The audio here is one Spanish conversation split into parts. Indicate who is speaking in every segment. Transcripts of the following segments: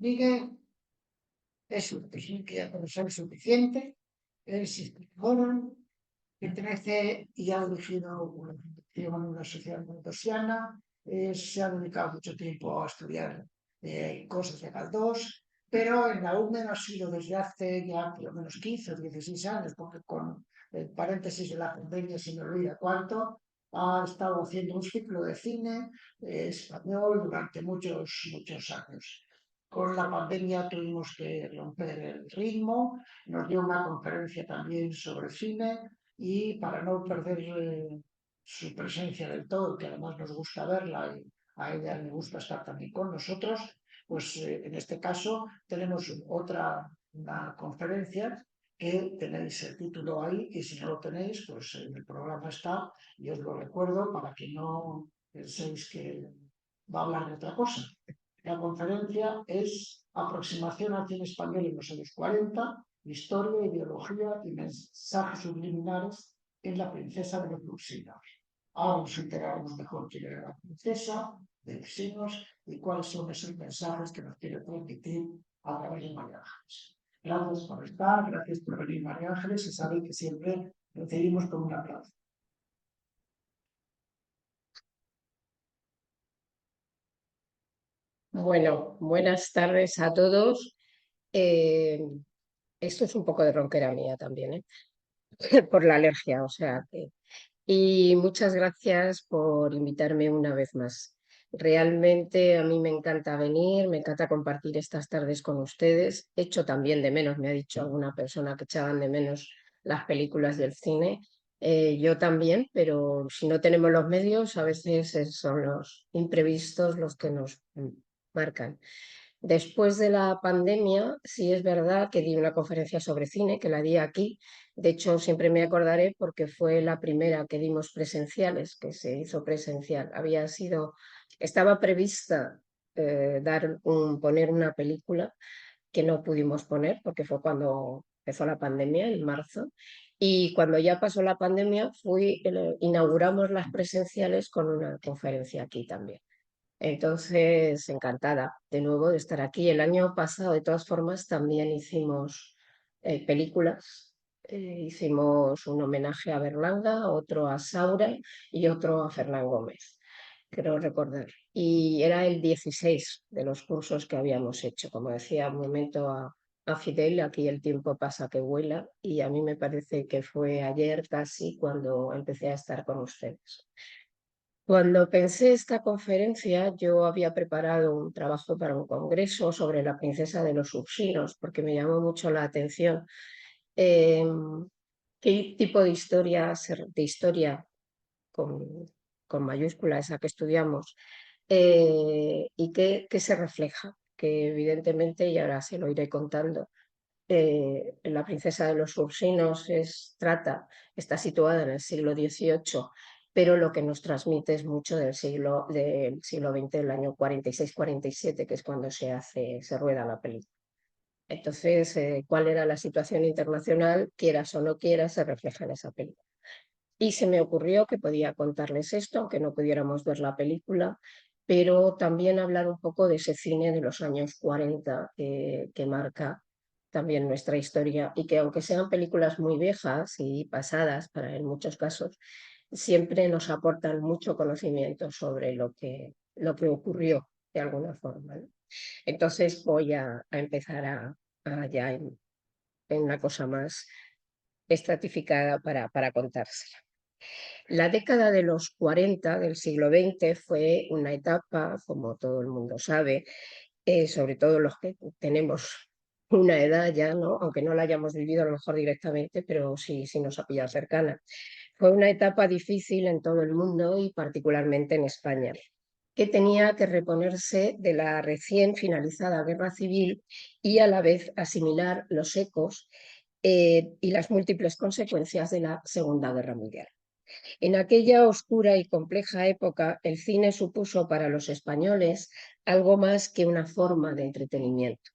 Speaker 1: Miguel es un técnico profesor suficiente, es joven, pertenece y ha dirigido una fundación en una sociedad mendociana, se ha dedicado mucho tiempo a estudiar cosas de Galdós, pero en la UME ha sido desde hace ya por lo menos 15 o 16 años, porque con el paréntesis de la pandemia se me olvida cuánto, ha estado haciendo un ciclo de cine español durante muchos años. Con la pandemia tuvimos que romper el ritmo, nos dio una conferencia también sobre cine y para no perder su presencia del todo, que además nos gusta verla y a ella le gusta estar también con nosotros, pues en este caso tenemos una conferencia que tenéis el título ahí y si no lo tenéis, pues en el programa está y os lo recuerdo para que no penséis que va a hablar de otra cosa. La conferencia es Aproximación al cine español en los años 40, Historia, Ideología y mensajes subliminares en La princesa de los Lusinos. Ahora nos enteraremos mejor quién era la princesa de Lusinos y cuáles son esos mensajes que nos quiere transmitir a través de María Ángeles. Gracias por estar, gracias por venir María Ángeles y sabéis que siempre recibimos con un aplauso.
Speaker 2: Bueno, buenas tardes a todos. Eh, Esto es un poco de ronquera mía también, ¿eh? Por la alergia, o sea que... Y muchas gracias por invitarme una vez más. Realmente a mí me encanta venir, me encanta compartir estas tardes con ustedes. Echo también de menos, me ha dicho alguna persona que echaban de menos las películas del cine. Yo también, pero si no tenemos los medios, a veces son los imprevistos los que nos marcan. Después de la pandemia, sí es verdad que di una conferencia sobre cine, que la di aquí. De hecho, siempre me acordaré porque fue la primera que dimos presenciales, que se hizo presencial. Estaba prevista poner una película que no pudimos poner porque fue cuando empezó la pandemia, en marzo. Y cuando ya pasó la pandemia, inauguramos las presenciales con una conferencia aquí también. Entonces, encantada de nuevo de estar aquí. El año pasado, de todas formas, también hicimos películas. Hicimos un homenaje a Berlanga, otro a Saura y otro a Fernán Gómez, creo recordar. Y era el 16 de los cursos que habíamos hecho. Como decía un momento a Fidel, aquí el tiempo pasa que vuela y a mí me parece que fue ayer casi cuando empecé a estar con ustedes. Cuando pensé esta conferencia, yo había preparado un trabajo para un congreso sobre la princesa de los Uxinos, porque me llamó mucho la atención eh, qué tipo de historia con mayúscula, esa que estudiamos, y qué se refleja, que evidentemente, y ahora se lo iré contando, la princesa de los Ursinos está situada en el siglo XVIII, pero lo que nos transmite es mucho del siglo XX, del año 46-47, que es cuando se rueda la película. Entonces, ¿cuál era la situación internacional? Quieras o no quieras, se refleja en esa película. Y se me ocurrió que podía contarles esto, aunque no pudiéramos ver la película, pero también hablar un poco de ese cine de los años 40 que marca también nuestra historia y que aunque sean películas muy viejas y pasadas en muchos casos, siempre nos aportan mucho conocimiento sobre lo que ocurrió de alguna forma, ¿no? Entonces voy a empezar ya en una cosa más estratificada para contársela. La década de los 40 del siglo XX fue una etapa, como todo el mundo sabe, sobre todo los que tenemos una edad ya, ¿no? Aunque no la hayamos vivido a lo mejor directamente, pero sí nos ha pillado cercana. Fue una etapa difícil en todo el mundo y particularmente en España, que tenía que reponerse de la recién finalizada guerra civil y a la vez asimilar los ecos y las múltiples consecuencias de la Segunda Guerra Mundial. En aquella oscura y compleja época, el cine supuso para los españoles algo más que una forma de entretenimiento,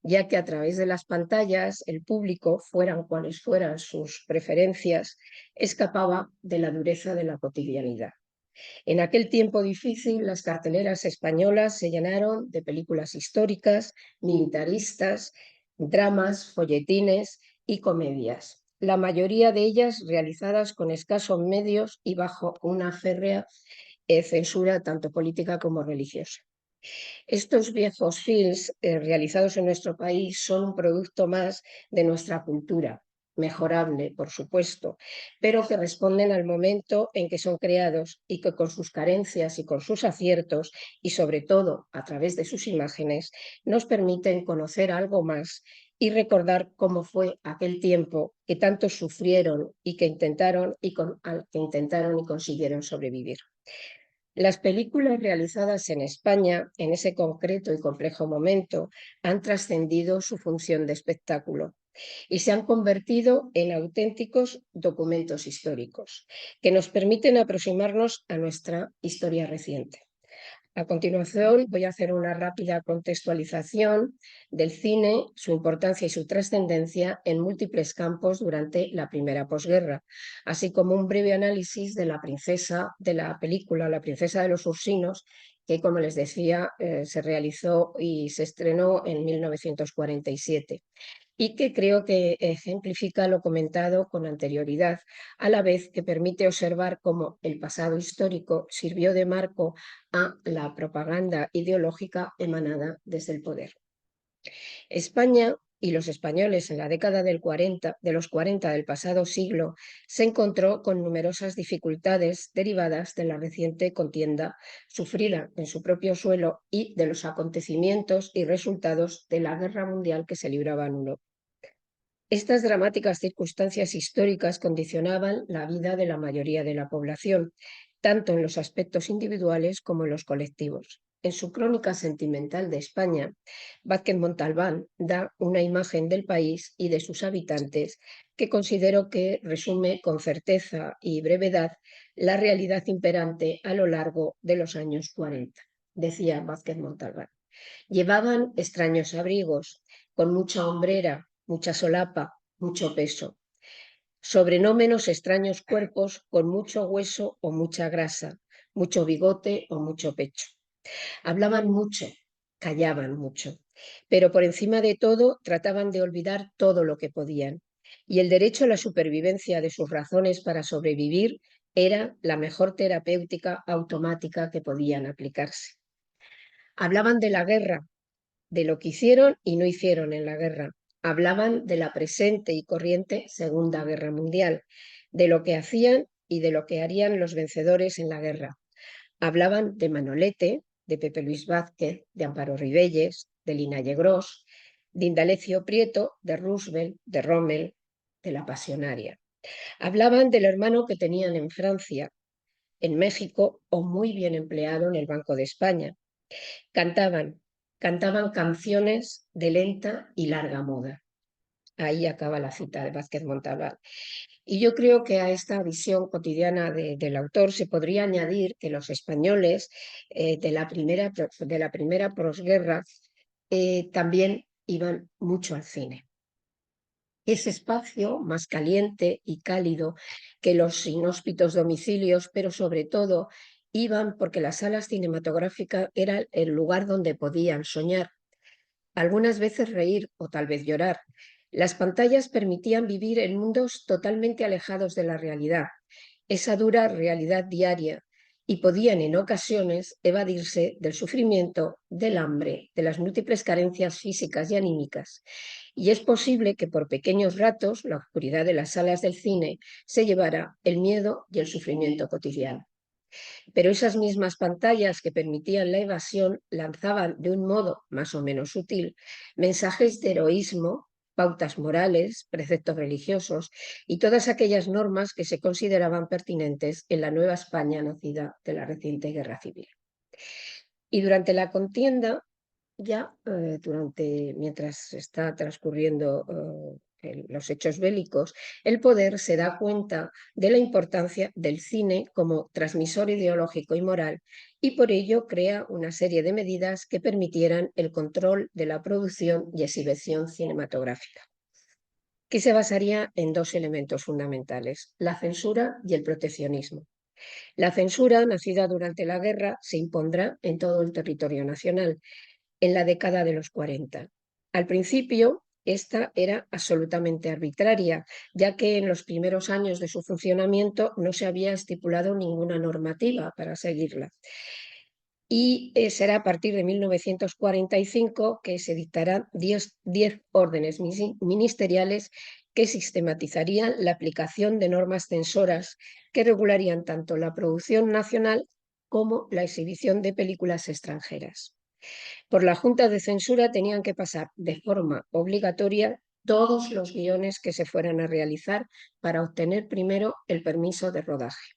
Speaker 2: ya que a través de las pantallas el público, fueran cuales fueran sus preferencias, escapaba de la dureza de la cotidianidad. En aquel tiempo difícil, las carteleras españolas se llenaron de películas históricas, militaristas, dramas, folletines y comedias, la mayoría de ellas realizadas con escasos medios y bajo una férrea censura tanto política como religiosa. Estos viejos films realizados en nuestro país son un producto más de nuestra cultura, mejorable, por supuesto, pero que responden al momento en que son creados y que con sus carencias y con sus aciertos, y sobre todo a través de sus imágenes, nos permiten conocer algo más y recordar cómo fue aquel tiempo que tantos sufrieron y que intentaron y consiguieron sobrevivir. Las películas realizadas en España, en ese concreto y complejo momento, han trascendido su función de espectáculo y se han convertido en auténticos documentos históricos que nos permiten aproximarnos a nuestra historia reciente. A continuación, voy a hacer una rápida contextualización del cine, su importancia y su trascendencia en múltiples campos durante la primera posguerra, así como un breve análisis de la princesa de la película La princesa de los Ursinos, que, como les decía, se realizó y se estrenó en 1947 y que creo que ejemplifica lo comentado con anterioridad, a la vez que permite observar cómo el pasado histórico sirvió de marco a la propaganda ideológica emanada desde el poder. España y los españoles en la década de los 40 del pasado siglo se encontró con numerosas dificultades derivadas de la reciente contienda sufrida en su propio suelo y de los acontecimientos y resultados de la guerra mundial que se libraba en Europa. Estas dramáticas circunstancias históricas condicionaban la vida de la mayoría de la población, tanto en los aspectos individuales como en los colectivos. En su crónica sentimental de España, Vázquez Montalbán da una imagen del país y de sus habitantes que considero que resume con certeza y brevedad la realidad imperante a lo largo de los años 40. Decía Vázquez Montalbán: llevaban extraños abrigos, con mucha hombrera, mucha solapa, mucho peso, sobre no menos extraños cuerpos con mucho hueso o mucha grasa, mucho bigote o mucho pecho. Hablaban mucho, callaban mucho, pero por encima de todo trataban de olvidar todo lo que podían. Y el derecho a la supervivencia de sus razones para sobrevivir era la mejor terapéutica automática que podían aplicarse. Hablaban de la guerra, de lo que hicieron y no hicieron en la guerra. Hablaban de la presente y corriente Segunda Guerra Mundial, de lo que hacían y de lo que harían los vencedores en la guerra. Hablaban de Manolete, de Pepe Luis Vázquez, de Amparo Ribelles, de Lina Yegrós, de Indalecio Prieto, de Roosevelt, de Rommel, de la Pasionaria. Hablaban del hermano que tenían en Francia, en México o muy bien empleado en el Banco de España. Cantaban canciones de lenta y larga moda. Ahí acaba la cita de Vázquez Montalbán. Y yo creo que a esta visión cotidiana del autor se podría añadir que los españoles de la primera posguerra también iban mucho al cine. Ese espacio más caliente y cálido que los inhóspitos domicilios, pero sobre todo iban porque las salas cinematográficas eran el lugar donde podían soñar, algunas veces reír o tal vez llorar. Las pantallas permitían vivir en mundos totalmente alejados de la realidad, esa dura realidad diaria, y podían en ocasiones evadirse del sufrimiento, del hambre, de las múltiples carencias físicas y anímicas. Y es posible que por pequeños ratos la oscuridad de las salas del cine se llevara el miedo y el sufrimiento cotidiano. Pero esas mismas pantallas que permitían la evasión lanzaban de un modo más o menos sutil mensajes de heroísmo, pautas morales, preceptos religiosos y todas aquellas normas que se consideraban pertinentes en la Nueva España nacida de la reciente Guerra Civil. Y durante la contienda, mientras está transcurriendo los hechos bélicos, el poder se da cuenta de la importancia del cine como transmisor ideológico y moral y por ello crea una serie de medidas que permitieran el control de la producción y exhibición cinematográfica, que se basaría en dos elementos fundamentales: la censura y el proteccionismo. La censura, nacida durante la guerra, se impondrá en todo el territorio nacional en la década de los 40. Al principio, esta era absolutamente arbitraria, ya que en los primeros años de su funcionamiento no se había estipulado ninguna normativa para seguirla. Y será a partir de 1945 que se dictarán 10 órdenes ministeriales que sistematizarían la aplicación de normas censoras que regularían tanto la producción nacional como la exhibición de películas extranjeras. Por la Junta de Censura tenían que pasar de forma obligatoria todos los guiones que se fueran a realizar para obtener primero el permiso de rodaje.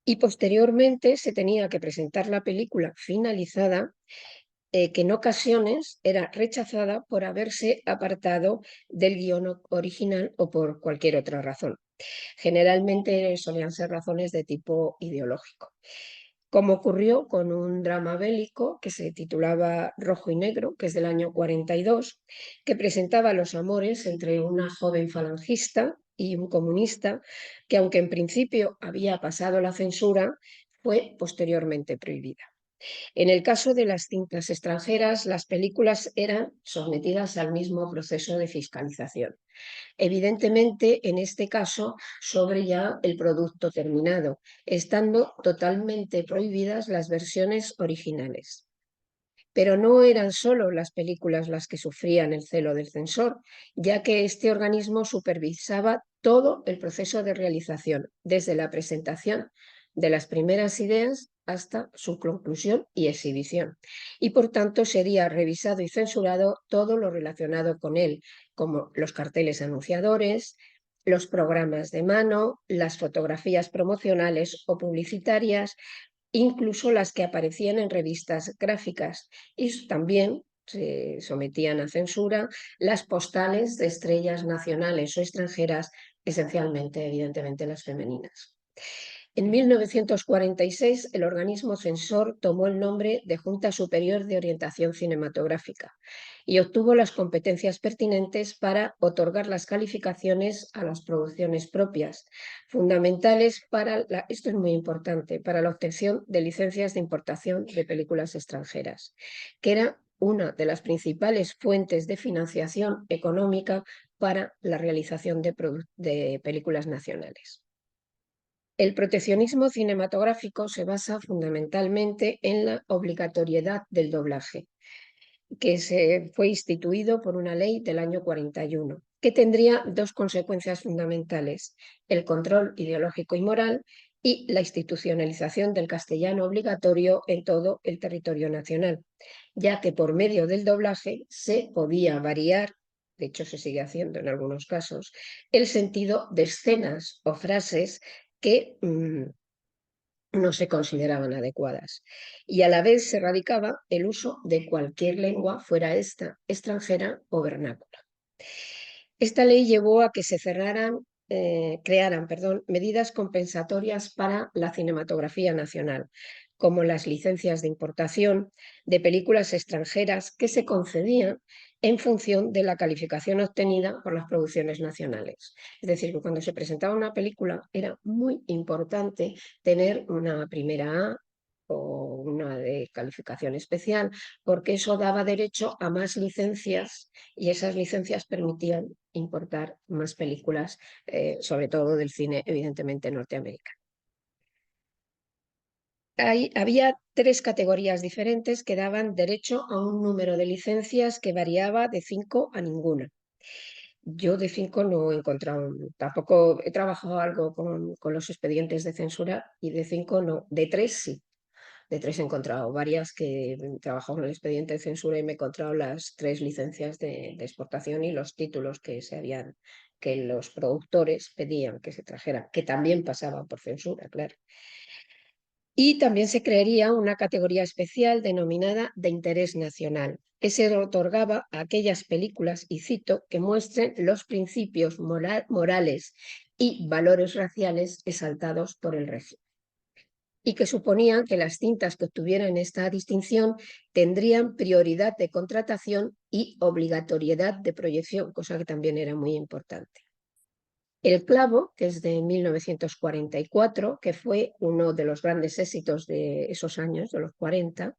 Speaker 2: Y posteriormente se tenía que presentar la película finalizada, que en ocasiones era rechazada por haberse apartado del guión original o por cualquier otra razón. Generalmente solían ser razones de tipo ideológico, como ocurrió con un drama bélico que se titulaba Rojo y Negro, que es del año 42, que presentaba los amores entre una joven falangista y un comunista, que aunque en principio había pasado la censura, fue posteriormente prohibida. En el caso de las cintas extranjeras, las películas eran sometidas al mismo proceso de fiscalización. Evidentemente, en este caso, sobre ya el producto terminado, estando totalmente prohibidas las versiones originales. Pero no eran solo las películas las que sufrían el celo del censor, ya que este organismo supervisaba todo el proceso de realización, desde la presentación de las primeras ideas hasta su conclusión y exhibición. Y por tanto sería revisado y censurado todo lo relacionado con él, como los carteles anunciadores, los programas de mano, las fotografías promocionales o publicitarias, incluso las que aparecían en revistas gráficas, y también se sometían a censura las postales de estrellas nacionales o extranjeras, esencialmente, evidentemente, las femeninas. En 1946, el organismo censor tomó el nombre de Junta Superior de Orientación Cinematográfica y obtuvo las competencias pertinentes para otorgar las calificaciones a las producciones propias, fundamentales para, esto es muy importante, para la obtención de licencias de importación de películas extranjeras, que era una de las principales fuentes de financiación económica para la realización de películas nacionales. El proteccionismo cinematográfico se basa fundamentalmente en la obligatoriedad del doblaje, que se fue instituido por una ley del año 41, que tendría dos consecuencias fundamentales: el control ideológico y moral y la institucionalización del castellano obligatorio en todo el territorio nacional, ya que por medio del doblaje se podía variar, de hecho se sigue haciendo en algunos casos, el sentido de escenas o frases que no se consideraban adecuadas. Y a la vez se radicaba el uso de cualquier lengua, fuera esta extranjera o vernácula. Esta ley llevó a que se crearan medidas compensatorias para la cinematografía nacional, como las licencias de importación de películas extranjeras que se concedían en función de la calificación obtenida por las producciones nacionales. Es decir, que cuando se presentaba una película era muy importante tener una primera A o una de calificación especial, porque eso daba derecho a más licencias y esas licencias permitían importar más películas, sobre todo del cine, evidentemente, norteamericano. Había tres categorías diferentes que daban derecho a un número de licencias que variaba de 5 a ninguna. Yo de 5 no he encontrado, tampoco he trabajado algo con los expedientes de censura, y de 5 no, de 3 sí. De 3 he encontrado varias que he trabajado en el expediente de censura y me he encontrado las 3 licencias de exportación y los títulos que los productores pedían que se trajeran, que también pasaban por censura, claro. Y también se crearía una categoría especial denominada de interés nacional, que se otorgaba a aquellas películas, y cito, que muestren los principios morales y valores raciales exaltados por el régimen, y que suponían que las cintas que obtuvieran esta distinción tendrían prioridad de contratación y obligatoriedad de proyección, cosa que también era muy importante. El clavo, que es de 1944, que fue uno de los grandes éxitos de esos años, de los 40,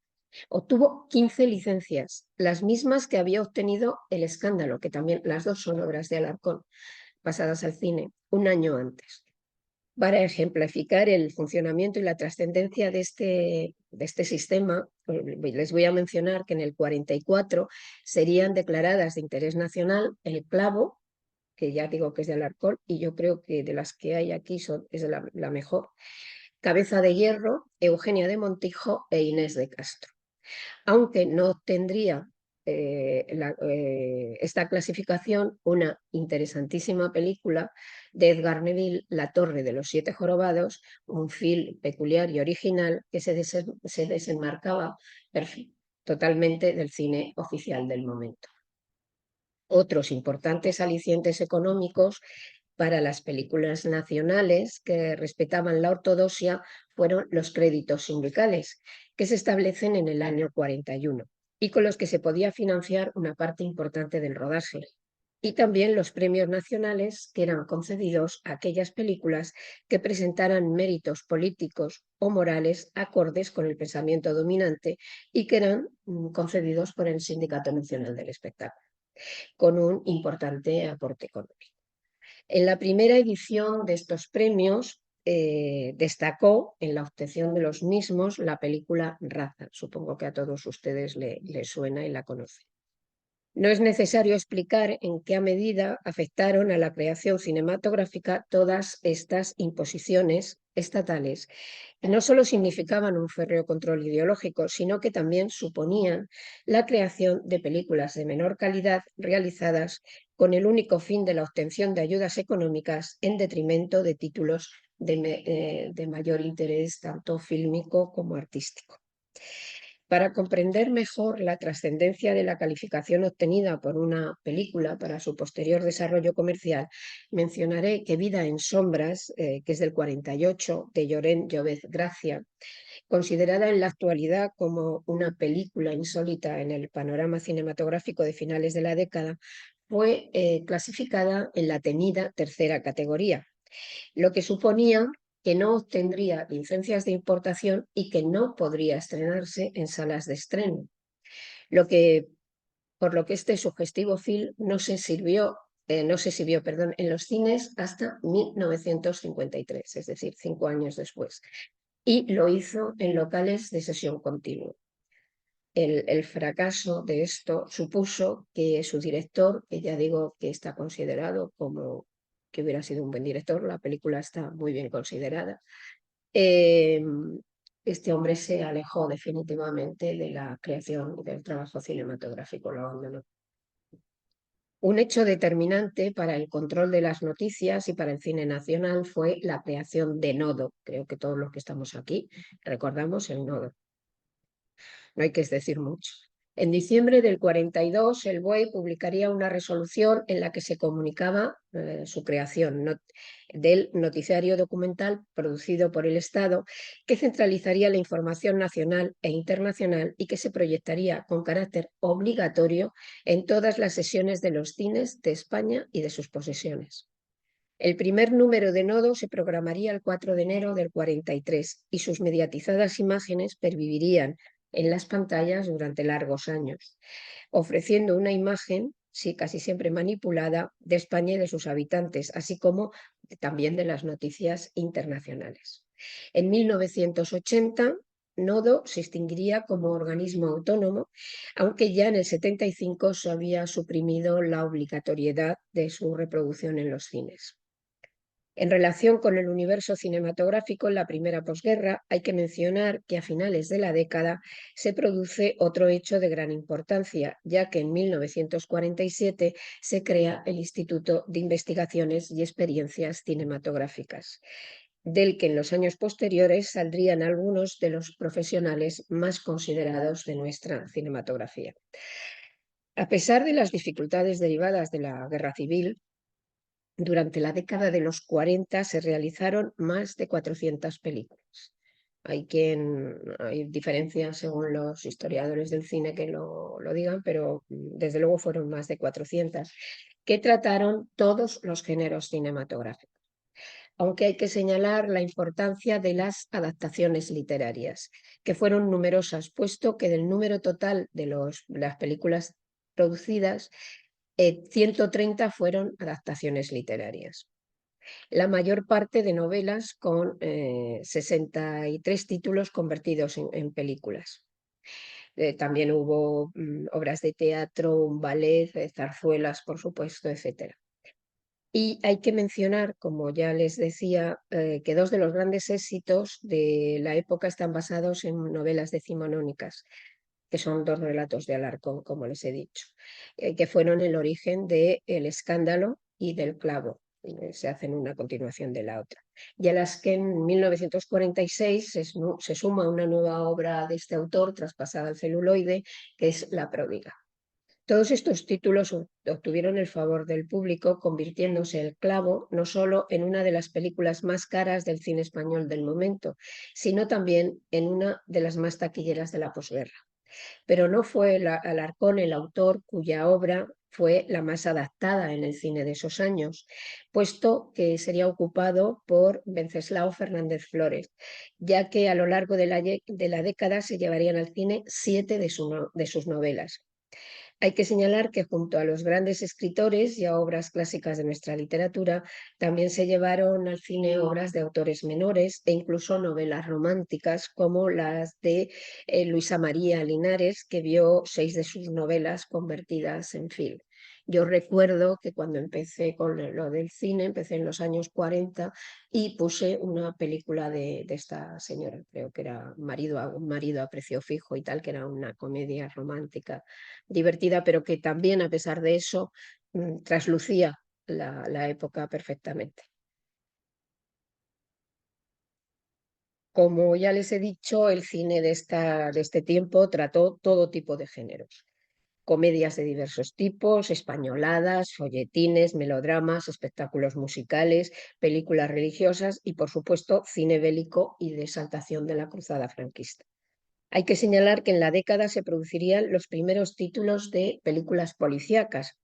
Speaker 2: obtuvo 15 licencias, las mismas que había obtenido El Escándalo, que también las dos son obras de Alarcón, pasadas al cine, un año antes. Para ejemplificar el funcionamiento y la trascendencia de este sistema, les voy a mencionar que en el 44 serían declaradas de interés nacional El Clavo, que ya digo que es de Alarcón, y yo creo que de las que hay aquí es la mejor, Cabeza de Hierro, Eugenia de Montijo e Inés de Castro. Aunque no tendría esta clasificación una interesantísima película de Edgar Neville, La Torre de los Siete Jorobados, un film peculiar y original que se desenmarcaba totalmente del cine oficial del momento. Otros importantes alicientes económicos para las películas nacionales que respetaban la ortodoxia fueron los créditos sindicales, que se establecen en el año 41 y con los que se podía financiar una parte importante del rodaje. Y también los premios nacionales que eran concedidos a aquellas películas que presentaran méritos políticos o morales acordes con el pensamiento dominante y que eran concedidos por el Sindicato Nacional del Espectáculo, con un importante aporte económico. En la primera edición de estos premios destacó en la obtención de los mismos la película Raza. Supongo que a todos ustedes les suena y la conocen. No es necesario explicar en qué medida afectaron a la creación cinematográfica todas estas imposiciones estatales, que no solo significaban un férreo control ideológico, sino que también suponían la creación de películas de menor calidad realizadas con el único fin de la obtención de ayudas económicas en detrimento de títulos de mayor interés tanto fílmico como artístico. Para comprender mejor la trascendencia de la calificación obtenida por una película para su posterior desarrollo comercial, mencionaré que Vida en sombras, que es del 48, de Llorén Llovez Gracia, considerada en la actualidad como una película insólita en el panorama cinematográfico de finales de la década, fue clasificada en la temida tercera categoría, lo que suponía que no obtendría licencias de importación y que no podría estrenarse en salas de estreno, por lo que este sugestivo film no se exhibió en los cines hasta 1953, es decir, 5 años después, y lo hizo en locales de sesión continua. El fracaso de esto supuso que su director, que ya digo que está considerado como que hubiera sido un buen director, la película está muy bien considerada, este hombre se alejó definitivamente de la creación y del trabajo cinematográfico, lo abandonó. Un hecho determinante para el control de las noticias y para el cine nacional fue la creación de Nodo. Creo que todos los que estamos aquí recordamos el Nodo. No hay que decir mucho. En diciembre del 42, el BOE publicaría una resolución en la que se comunicaba su creación del noticiario documental producido por el Estado, que centralizaría la información nacional e internacional y que se proyectaría con carácter obligatorio en todas las sesiones de los cines de España y de sus posesiones. El primer número de Nodo se programaría el 4 de enero del 43 y sus mediatizadas imágenes pervivirían en las pantallas durante largos años, ofreciendo una imagen, sí, casi siempre manipulada, de España y de sus habitantes, así como también de las noticias internacionales. En 1980, Nodo se extinguiría como organismo autónomo, aunque ya en el 75 se había suprimido la obligatoriedad de su reproducción en los cines. En relación con el universo cinematográfico en la primera posguerra, hay que mencionar que a finales de la década se produce otro hecho de gran importancia, ya que en 1947 se crea el Instituto de Investigaciones y Experiencias Cinematográficas, del que en los años posteriores saldrían algunos de los profesionales más considerados de nuestra cinematografía. A pesar de las dificultades derivadas de la guerra civil, durante la década de los 40 se realizaron más de 400 películas. Hay diferencias según los historiadores del cine que lo digan, pero desde luego fueron más de 400. que trataron todos los géneros cinematográficos. Aunque hay que señalar la importancia de las adaptaciones literarias, que fueron numerosas, puesto que del número total de las películas producidas, 130 fueron adaptaciones literarias. La mayor parte de novelas con 63 títulos convertidos en películas. También hubo obras de teatro, un ballet, zarzuelas, por supuesto, etc. Y hay que mencionar, como ya les decía, que dos de los grandes éxitos de la época están basados en novelas decimonónicas, que son dos relatos de Alarcón, como les he dicho, que fueron el origen de El escándalo y del clavo. Se hacen una continuación de la otra. Y a las que en 1946 se suma una nueva obra de este autor, traspasada al celuloide, que es La pródiga. Todos estos títulos obtuvieron el favor del público, convirtiéndose El clavo no solo en una de las películas más caras del cine español del momento, sino también en una de las más taquilleras de la posguerra. Pero no fue Alarcón el autor cuya obra fue la más adaptada en el cine de esos años, puesto que sería ocupado por Wenceslao Fernández Flores, ya que a lo largo de la década se llevarían al cine 7 de sus novelas. Hay que señalar que junto a los grandes escritores y a obras clásicas de nuestra literatura, también se llevaron al cine obras de autores menores e incluso novelas románticas como las de Luisa María Linares, que vio 6 de sus novelas convertidas en film. Yo recuerdo que cuando empecé con lo del cine, empecé en los años 40 y puse una película de esta señora, creo que era Un marido a precio fijo y tal, que era una comedia romántica divertida, pero que también, a pesar de eso, traslucía la época perfectamente. Como ya les he dicho, el cine de este tiempo trató todo tipo de géneros. Comedias de diversos tipos, españoladas, folletines, melodramas, espectáculos musicales, películas religiosas y, por supuesto, cine bélico y de exaltación de la cruzada franquista. Hay que señalar que en la década se producirían los primeros títulos de películas policíacas,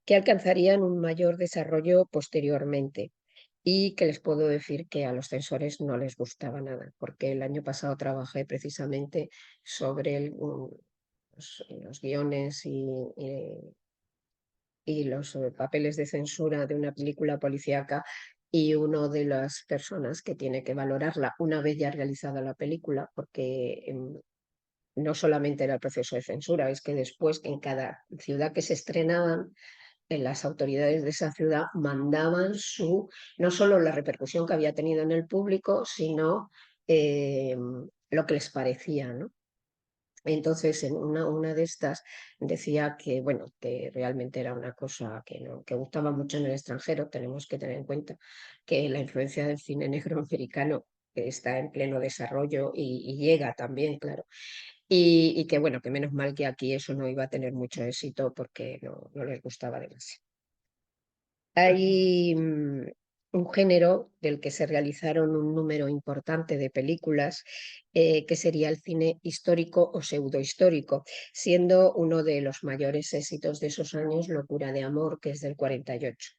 Speaker 2: que alcanzarían un mayor desarrollo posteriormente. Y que les puedo decir que a los censores no les gustaba nada, porque el año pasado trabajé precisamente sobre los guiones y los papeles de censura de una película policíaca, y una de las personas que tiene que valorarla una vez ya realizada la película, porque no solamente era el proceso de censura, es que después en cada ciudad que se estrenaban, en las autoridades de esa ciudad mandaban no solo la repercusión que había tenido en el público, sino lo que les parecía, ¿no? Entonces, en una de estas decía que, bueno, que realmente era una cosa que gustaba mucho en el extranjero. Tenemos que tener en cuenta que la influencia del cine negro americano está en pleno desarrollo y llega también, claro. Y que, bueno, que menos mal que aquí eso no iba a tener mucho éxito porque no les gustaba demasiado. Hay un género del que se realizaron un número importante de películas, que sería el cine histórico o pseudohistórico, siendo uno de los mayores éxitos de esos años Locura de amor, que es del 48.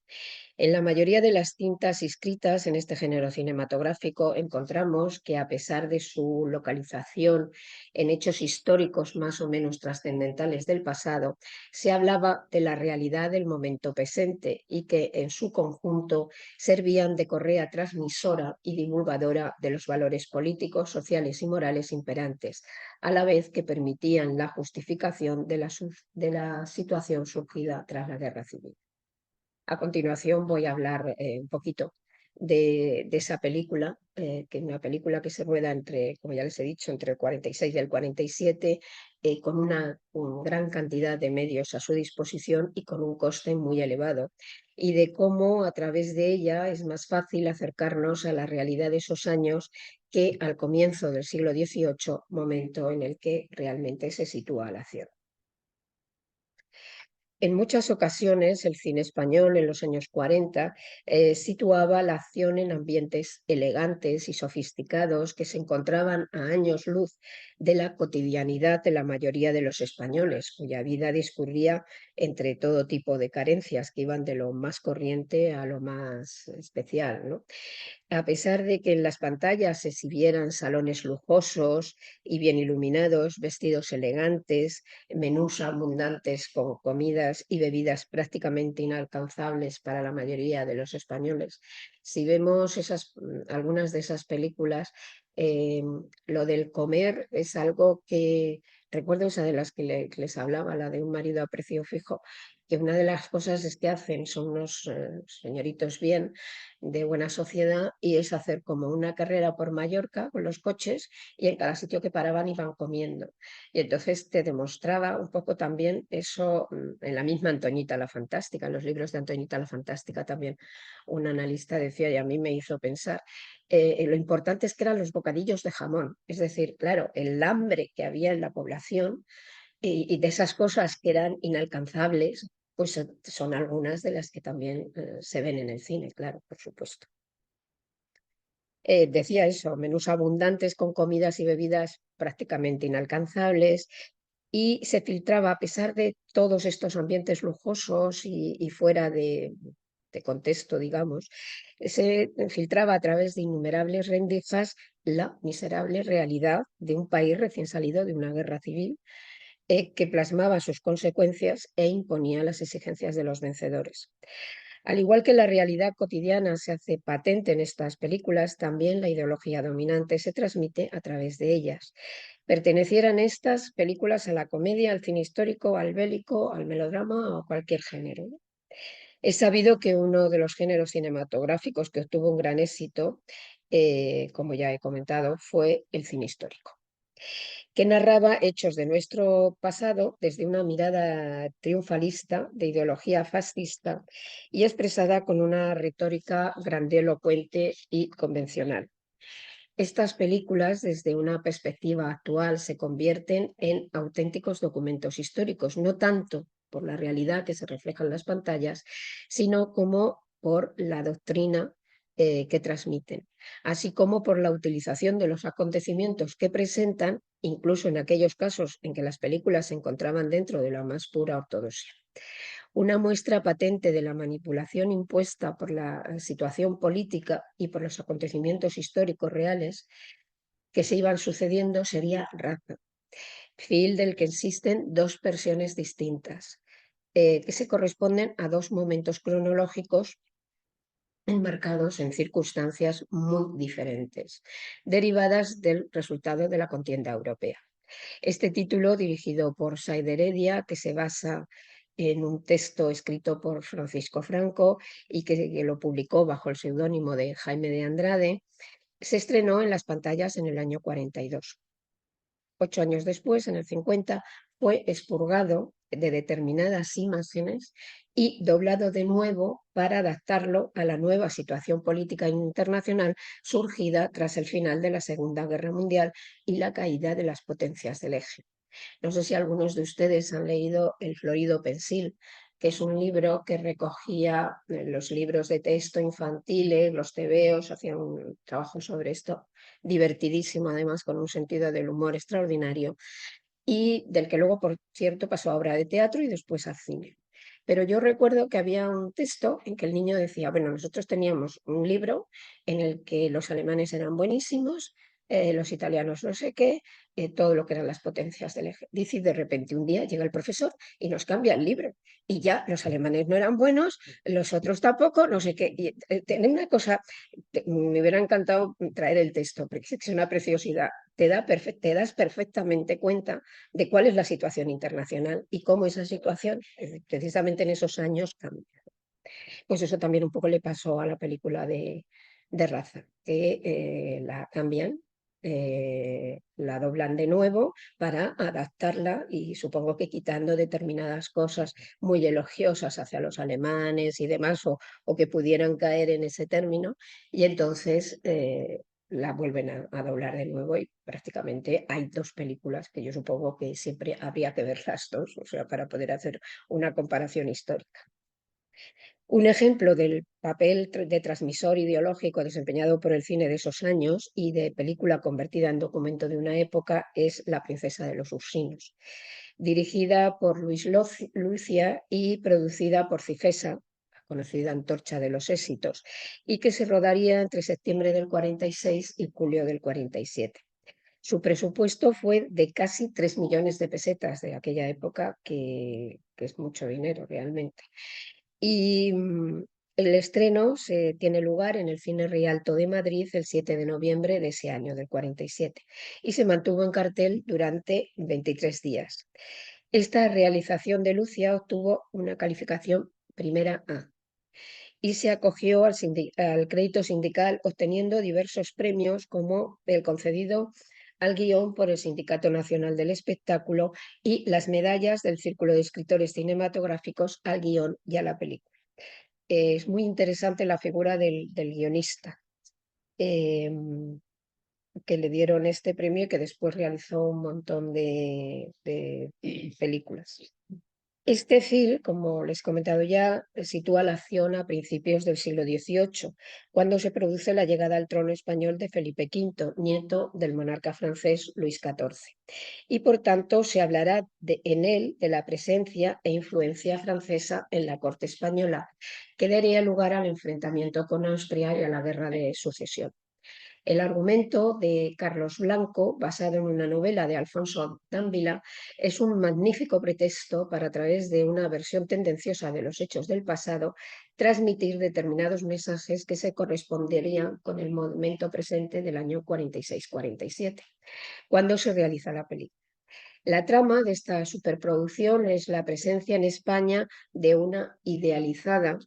Speaker 2: En la mayoría de las cintas inscritas en este género cinematográfico encontramos que, a pesar de su localización en hechos históricos más o menos trascendentales del pasado, se hablaba de la realidad del momento presente y que en su conjunto servían de correa transmisora y divulgadora de los valores políticos, sociales y morales imperantes, a la vez que permitían la justificación de la situación surgida tras la Guerra Civil. A continuación voy a hablar un poquito de esa película, que es una película que se rueda entre, como ya les he dicho, entre el 46 y el 47, con una gran cantidad de medios a su disposición y con un coste muy elevado, y de cómo a través de ella es más fácil acercarnos a la realidad de esos años que al comienzo del siglo XVIII, momento en el que realmente se sitúa la acción. En muchas ocasiones el cine español en los años 40 situaba la acción en ambientes elegantes y sofisticados que se encontraban a años luz de la cotidianidad de la mayoría de los españoles, cuya vida discurría entre todo tipo de carencias que iban de lo más corriente a lo más especial, ¿no? A pesar de que en las pantallas se exhibieran salones lujosos y bien iluminados, vestidos elegantes, menús abundantes con comidas y bebidas prácticamente inalcanzables para la mayoría de los españoles, si vemos algunas de esas películas, eh, lo del comer es algo que recuerdo, esa de las que les hablaba, la de Un marido a precio fijo, que una de las cosas es que hacen, son unos señoritos bien de buena sociedad, y es hacer como una carrera por Mallorca con los coches, y en cada sitio que paraban iban comiendo. Y entonces te demostraba un poco también eso en la misma Antoñita la Fantástica, en los libros de Antoñita la Fantástica también un analista decía, y a mí me hizo pensar, lo importante es que eran los bocadillos de jamón. Es decir, claro, el hambre que había en la población y de esas cosas que eran inalcanzables, pues son algunas de las que también se ven en el cine, claro, por supuesto. Decía eso, menús abundantes con comidas y bebidas prácticamente inalcanzables, y se filtraba, a pesar de todos estos ambientes lujosos y fuera de contexto, digamos, se filtraba a través de innumerables rendijas la miserable realidad de un país recién salido de una guerra civil, que plasmaba sus consecuencias e imponía las exigencias de los vencedores. Al igual que la realidad cotidiana se hace patente en estas películas, también la ideología dominante se transmite a través de ellas. Pertenecieran estas películas a la comedia, al cine histórico, al bélico, al melodrama o a cualquier género. Es sabido que uno de los géneros cinematográficos que obtuvo un gran éxito, como ya he comentado, fue el cine histórico, que narraba hechos de nuestro pasado desde una mirada triunfalista de ideología fascista y expresada con una retórica grandilocuente y convencional. Estas películas, desde una perspectiva actual, se convierten en auténticos documentos históricos, no tanto por la realidad que se refleja en las pantallas, sino como por la doctrina que transmiten, así como por la utilización de los acontecimientos que presentan, incluso en aquellos casos en que las películas se encontraban dentro de la más pura ortodoxia. Una muestra patente de la manipulación impuesta por la situación política y por los acontecimientos históricos reales que se iban sucediendo sería Raza, film del que existen dos versiones distintas, que se corresponden a dos momentos cronológicos enmarcados en circunstancias muy diferentes, derivadas del resultado de la contienda europea. Este título, dirigido por Said Heredia, que se basa en un texto escrito por Francisco Franco y que lo publicó bajo el seudónimo de Jaime de Andrade, se estrenó en las pantallas en el año 42. 8 años después, en el 50, fue expurgado de determinadas imágenes y doblado de nuevo para adaptarlo a la nueva situación política internacional surgida tras el final de la Segunda Guerra Mundial y la caída de las potencias del eje. No sé si algunos de ustedes han leído El Florido Pensil, que es un libro que recogía los libros de texto infantiles, los tebeos, hacía un trabajo sobre esto divertidísimo, además con un sentido del humor extraordinario, y del que luego, por cierto, pasó a obra de teatro y después al cine. Pero yo recuerdo que había un texto en que el niño decía, bueno, nosotros teníamos un libro en el que los alemanes eran buenísimos, los italianos no sé qué, todo lo que eran las potencias del eje. Dice, y de repente un día llega el profesor y nos cambia el libro. Y ya los alemanes no eran buenos, los otros tampoco, no sé qué. Y tiene una cosa, me hubiera encantado traer el texto, porque es una preciosidad. Te das perfectamente cuenta de cuál es la situación internacional y cómo esa situación, precisamente en esos años, cambia. Pues eso también un poco le pasó a la película de Raza, que la cambian, la doblan de nuevo para adaptarla y supongo que quitando determinadas cosas muy elogiosas hacia los alemanes y demás, o que pudieran caer en ese término, y entonces la vuelven a doblar de nuevo, y prácticamente hay dos películas que yo supongo que siempre habría que ver las dos, o sea, para poder hacer una comparación histórica. Un ejemplo del papel de transmisor ideológico desempeñado por el cine de esos años y de película convertida en documento de una época es La princesa de los Ursinos. dirigida por Luis Lucia y producida por Cifesa, la conocida Antorcha de los Éxitos, y que se rodaría entre septiembre del 46 y julio del 47. Su presupuesto fue de casi 3 millones de pesetas de aquella época, que es mucho dinero realmente. Y el estreno tiene lugar en el Cine Rialto de Madrid el 7 de noviembre de ese año, del 47, y se mantuvo en cartel durante 23 días. Esta realización de Lucia obtuvo una calificación primera A y se acogió al crédito sindical, obteniendo diversos premios, como el concedido al guión por el Sindicato Nacional del Espectáculo y las medallas del Círculo de Escritores Cinematográficos al guión y a la película. Es muy interesante la figura del guionista, eh, que le dieron este premio y que después realizó un montón de películas. Este film, como les he comentado ya, sitúa la acción a principios del siglo XVIII, cuando se produce la llegada al trono español de Felipe V, nieto del monarca francés Luis XIV. Y por tanto se hablará en él de la presencia e influencia francesa en la corte española, que daría lugar al enfrentamiento con Austria y a la guerra de sucesión. El argumento de Carlos Blanco, basado en una novela de Alfonso Dávila, es un magnífico pretexto para, a través de una versión tendenciosa de los hechos del pasado, transmitir determinados mensajes que se corresponderían con el momento presente del año 46-47, cuando se realiza la película. La trama de esta superproducción es la presencia en España de una idealizada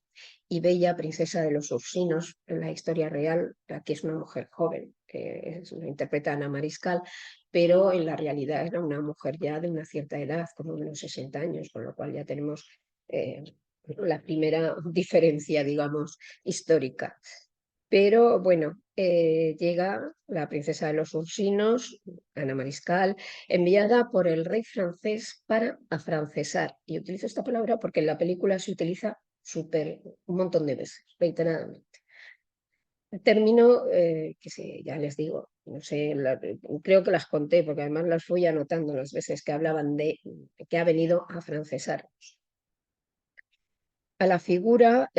Speaker 2: y bella princesa de los Ursinos. En la historia real, aquí es una mujer joven, que lo interpreta Ana Mariscal, pero en la realidad era una mujer ya de una cierta edad, como unos 60 años, con lo cual ya tenemos la primera diferencia, digamos, histórica. Pero bueno, llega la princesa de los Ursinos, Ana Mariscal, enviada por el rey francés para afrancesar. Y utilizo esta palabra porque en la película se utiliza un montón de veces, reiteradamente. Término que ya les digo, no sé, creo que las conté porque además las fui anotando las veces que hablaban de que ha venido a afrancesarnos. A la figura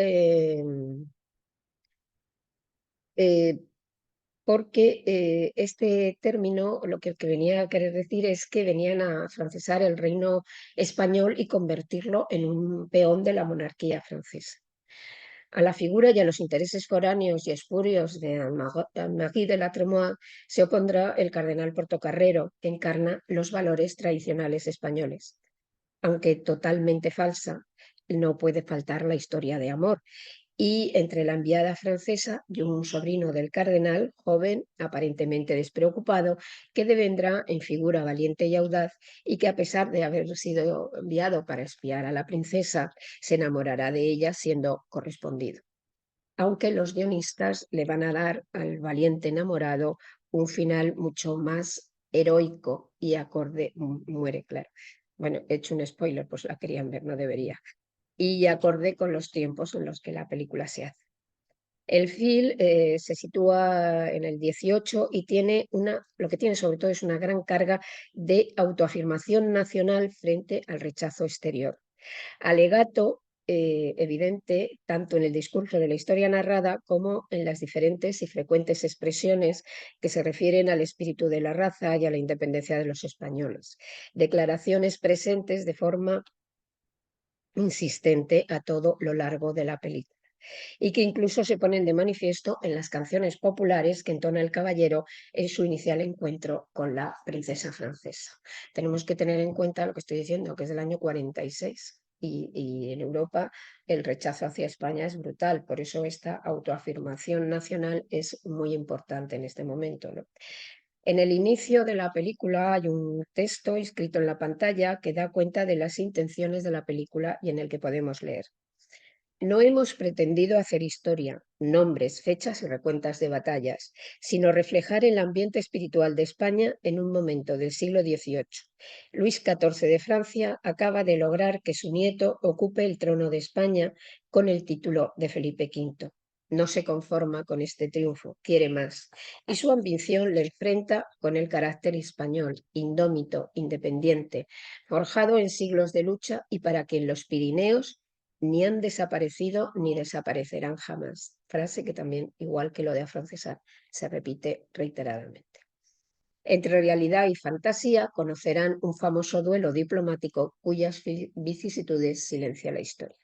Speaker 2: porque este término lo que venía a querer decir es que venían a francesar el reino español y convertirlo en un peón de la monarquía francesa. A la figura y a los intereses foráneos y espurios de Anne-Marie de la Tremoille se opondrá el cardenal Portocarrero, que encarna los valores tradicionales españoles. Aunque totalmente falsa, no puede faltar la historia de amor, y entre la enviada francesa y un sobrino del cardenal, joven, aparentemente despreocupado, que devendrá en figura valiente y audaz, y que, a pesar de haber sido enviado para espiar a la princesa, se enamorará de ella siendo correspondido. Aunque los guionistas le van a dar al valiente enamorado un final mucho más heroico y acorde, muere, claro. Bueno, he hecho un spoiler, pues la querían ver, no debería. Y acorde con los tiempos en los que la película se hace. El film se sitúa en el 18 y lo que tiene sobre todo es una gran carga de autoafirmación nacional frente al rechazo exterior. Alegato evidente tanto en el discurso de la historia narrada como en las diferentes y frecuentes expresiones que se refieren al espíritu de la raza y a la independencia de los españoles. Declaraciones presentes de forma insistente a todo lo largo de la película, y que incluso se ponen de manifiesto en las canciones populares que entona el caballero en su inicial encuentro con la princesa francesa. Tenemos que tener en cuenta lo que estoy diciendo, que es del año 46, y en Europa el rechazo hacia España es brutal, por eso esta autoafirmación nacional es muy importante en este momento, ¿no? En el inicio de la película hay un texto escrito en la pantalla que da cuenta de las intenciones de la película y en el que podemos leer: no hemos pretendido hacer historia, nombres, fechas y recuentas de batallas, sino reflejar el ambiente espiritual de España en un momento del siglo XVIII. Luis XIV de Francia acaba de lograr que su nieto ocupe el trono de España con el título de Felipe V. No se conforma con este triunfo, quiere más, y su ambición le enfrenta con el carácter español, indómito, independiente, forjado en siglos de lucha y para que los Pirineos ni han desaparecido ni desaparecerán jamás. Frase que también, igual que lo de afrancesar, se repite reiteradamente. Entre realidad y fantasía conocerán un famoso duelo diplomático cuyas vicisitudes silencia la historia.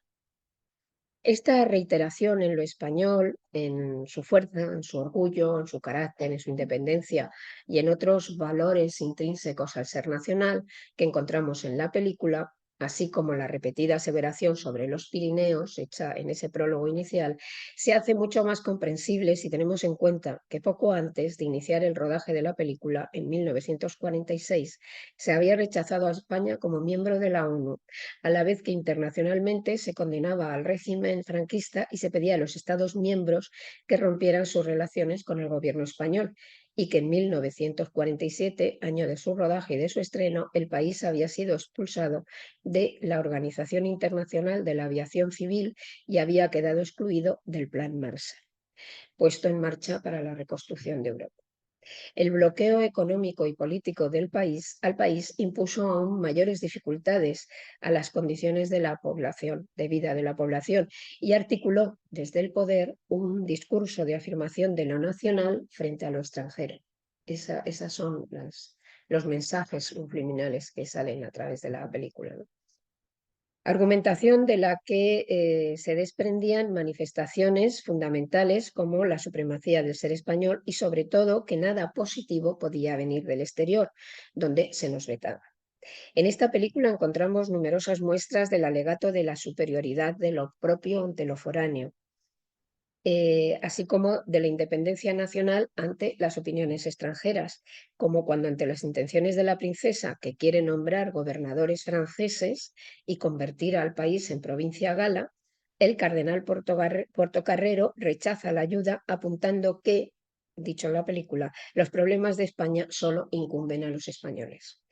Speaker 2: Esta reiteración en lo español, en su fuerza, en su orgullo, en su carácter, en su independencia y en otros valores intrínsecos al ser nacional que encontramos en la película, así como la repetida aseveración sobre los Pirineos, hecha en ese prólogo inicial, se hace mucho más comprensible si tenemos en cuenta que poco antes de iniciar el rodaje de la película, en 1946, se había rechazado a España como miembro de la ONU, a la vez que internacionalmente se condenaba al régimen franquista y se pedía a los Estados miembros que rompieran sus relaciones con el gobierno español, y que en 1947, año de su rodaje y de su estreno, el país había sido expulsado de la Organización Internacional de la Aviación Civil y había quedado excluido del Plan Marshall, puesto en marcha para la reconstrucción de Europa. El bloqueo económico y político al país impuso aún mayores dificultades a las condiciones de la población, de vida de la población, y articuló desde el poder un discurso de afirmación de lo nacional frente a lo extranjero. Esas son los mensajes subliminales que salen a través de la película, ¿no? Argumentación de la que se desprendían manifestaciones fundamentales como la supremacía del ser español y sobre todo que nada positivo podía venir del exterior, donde se nos vetaba. En esta película encontramos numerosas muestras del alegato de la superioridad de lo propio ante lo foráneo, así como de la independencia nacional ante las opiniones extranjeras, como cuando ante las intenciones de la princesa, que quiere nombrar gobernadores franceses y convertir al país en provincia gala, el cardenal Portocarrero rechaza la ayuda apuntando que, dicho en la película, los problemas de España solo incumben a los españoles.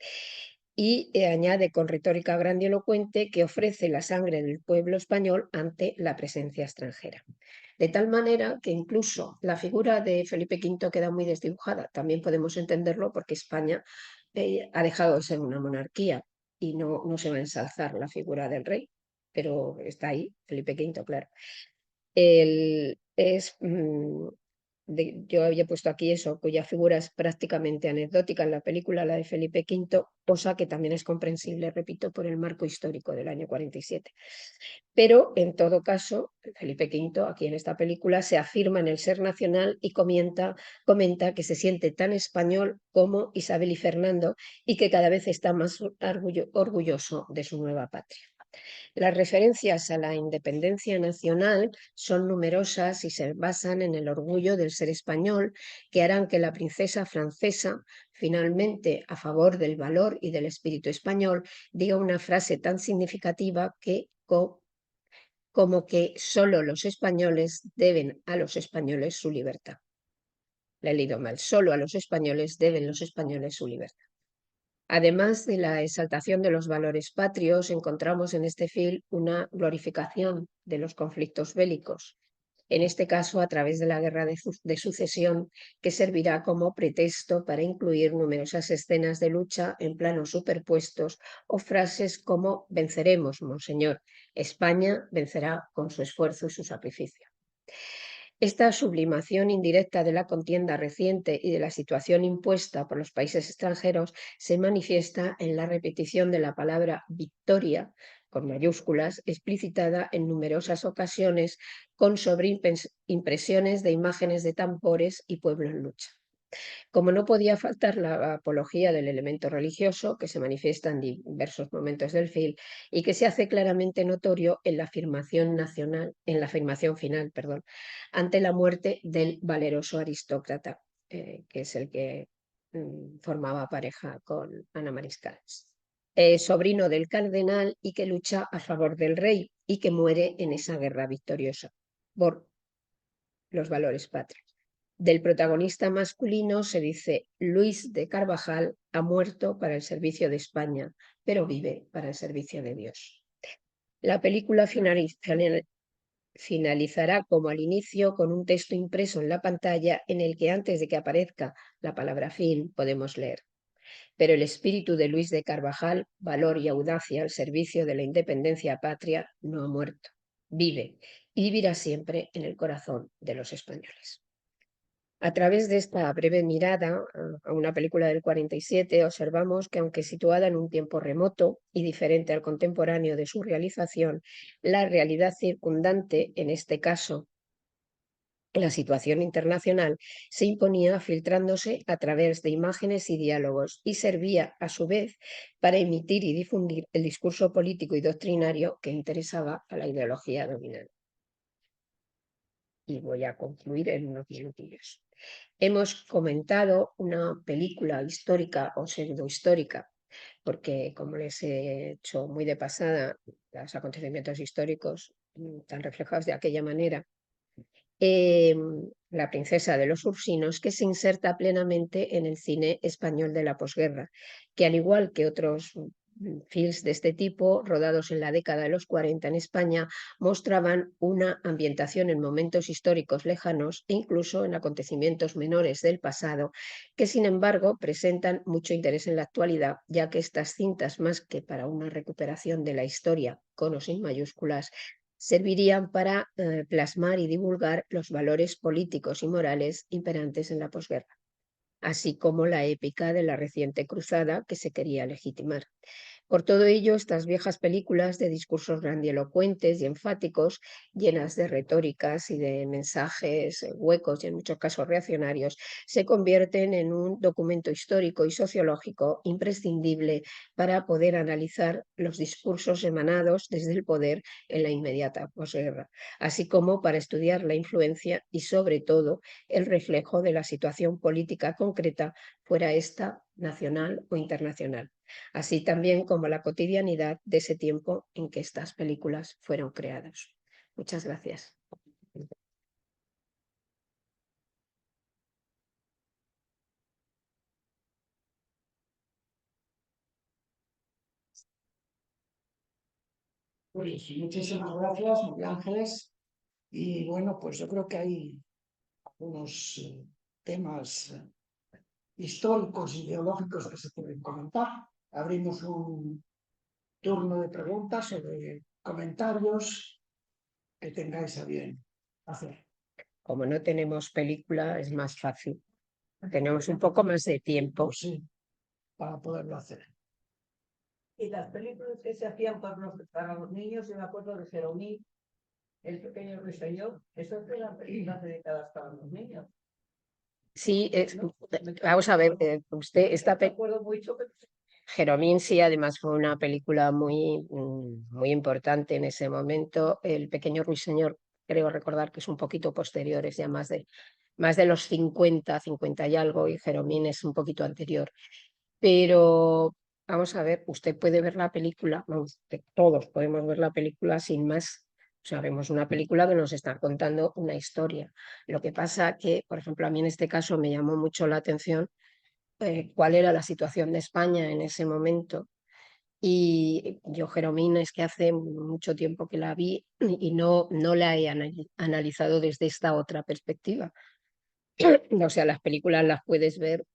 Speaker 2: Y añade con retórica grandilocuente que ofrece la sangre del pueblo español ante la presencia extranjera. De tal manera que incluso la figura de Felipe V queda muy desdibujada. También podemos entenderlo porque España ha dejado de ser una monarquía y no se va a ensalzar la figura del rey, pero está ahí, Felipe V, claro. Yo había puesto aquí eso, cuya figura es prácticamente anecdótica en la película, la de Felipe V, cosa que también es comprensible, repito, por el marco histórico del año 47. Pero, en todo caso, Felipe V, aquí en esta película, se afirma en el ser nacional y comenta que se siente tan español como Isabel y Fernando y que cada vez está más orgulloso de su nueva patria. Las referencias a la independencia nacional son numerosas y se basan en el orgullo del ser español, que harán que la princesa francesa, finalmente a favor del valor y del espíritu español, diga una frase tan significativa como que solo los españoles deben a los españoles su libertad. La he leído mal. Solo a los españoles deben los españoles su libertad. Además de la exaltación de los valores patrios, encontramos en este film una glorificación de los conflictos bélicos, en este caso a través de la guerra de sucesión, que servirá como pretexto para incluir numerosas escenas de lucha en planos superpuestos o frases como «venceremos, monseñor, España vencerá con su esfuerzo y su sacrificio». Esta sublimación indirecta de la contienda reciente y de la situación impuesta por los países extranjeros se manifiesta en la repetición de la palabra victoria, con mayúsculas, explicitada en numerosas ocasiones con sobreimpresiones de imágenes de tambores y pueblo en lucha. Como no podía faltar la apología del elemento religioso, que se manifiesta en diversos momentos del film y que se hace claramente notorio en la afirmación final, ante la muerte del valeroso aristócrata, que es el que formaba pareja con Ana Mariscal. Sobrino del cardenal y que lucha a favor del rey y que muere en esa guerra victoriosa por los valores patrios. Del protagonista masculino se dice: Luis de Carvajal ha muerto para el servicio de España, pero vive para el servicio de Dios. La película finaliza finalizará como al inicio con un texto impreso en la pantalla en el que antes de que aparezca la palabra fin podemos leer: pero el espíritu de Luis de Carvajal, valor y audacia al servicio de la independencia patria, no ha muerto, vive y vivirá siempre en el corazón de los españoles. A través de esta breve mirada a una película del 47, observamos que, aunque situada en un tiempo remoto y diferente al contemporáneo de su realización, la realidad circundante, en este caso la situación internacional, se imponía filtrándose a través de imágenes y diálogos, y servía a su vez para emitir y difundir el discurso político y doctrinario que interesaba a la ideología dominante. Y voy a concluir en unos minutillos. Hemos comentado una película histórica o pseudohistórica, porque, como les he hecho muy de pasada, los acontecimientos históricos están reflejados de aquella manera. La princesa de los Ursinos, que se inserta plenamente en el cine español de la posguerra, que, al igual que otros films de este tipo, rodados en la década de los 40 en España, mostraban una ambientación en momentos históricos lejanos e incluso en acontecimientos menores del pasado, que sin embargo presentan mucho interés en la actualidad, ya que estas cintas, más que para una recuperación de la historia, con o sin mayúsculas, servirían para plasmar y divulgar los valores políticos y morales imperantes en la posguerra, así como la épica de la reciente cruzada que se quería legitimar. Por todo ello, estas viejas películas de discursos grandilocuentes y enfáticos, llenas de retóricas y de mensajes huecos y en muchos casos reaccionarios, se convierten en un documento histórico y sociológico imprescindible para poder analizar los discursos emanados desde el poder en la inmediata posguerra, así como para estudiar la influencia y, sobre todo, el reflejo de la situación política concreta, fuera esta nacional o internacional, así también como la cotidianidad de ese tiempo en que estas películas fueron creadas. Muchas gracias.
Speaker 1: Pues muchísimas gracias, María Ángeles. Y bueno, pues yo creo que hay algunos temas históricos, ideológicos que se pueden comentar. Abrimos un turno de preguntas o de comentarios que tengáis a bien hacer.
Speaker 2: Como no tenemos película, es más fácil. Tenemos un poco más de tiempo.
Speaker 1: Pues sí, para poderlo hacer.
Speaker 3: Y las películas que se hacían para los niños, yo me acuerdo de Jeromí, El pequeño ruiseñor, esas eran películas dedicadas para los niños.
Speaker 2: Sí, vamos a ver, usted está...
Speaker 3: Me acuerdo mucho, pero
Speaker 2: Jeromín sí, además fue una película muy importante en ese momento. El pequeño ruiseñor, creo recordar que es un poquito posterior, es ya más de los 50 y algo, y Jeromín es un poquito anterior. Pero vamos a ver, usted puede ver la película, vamos, todos podemos ver la película sin más. O sea, vemos una película que nos está contando una historia. Lo que pasa que, por ejemplo, a mí en este caso me llamó mucho la atención cuál era la situación de España en ese momento. Y yo, Jeromín, es que hace mucho tiempo que la vi y no la he analizado desde esta otra perspectiva. O sea, las películas las puedes ver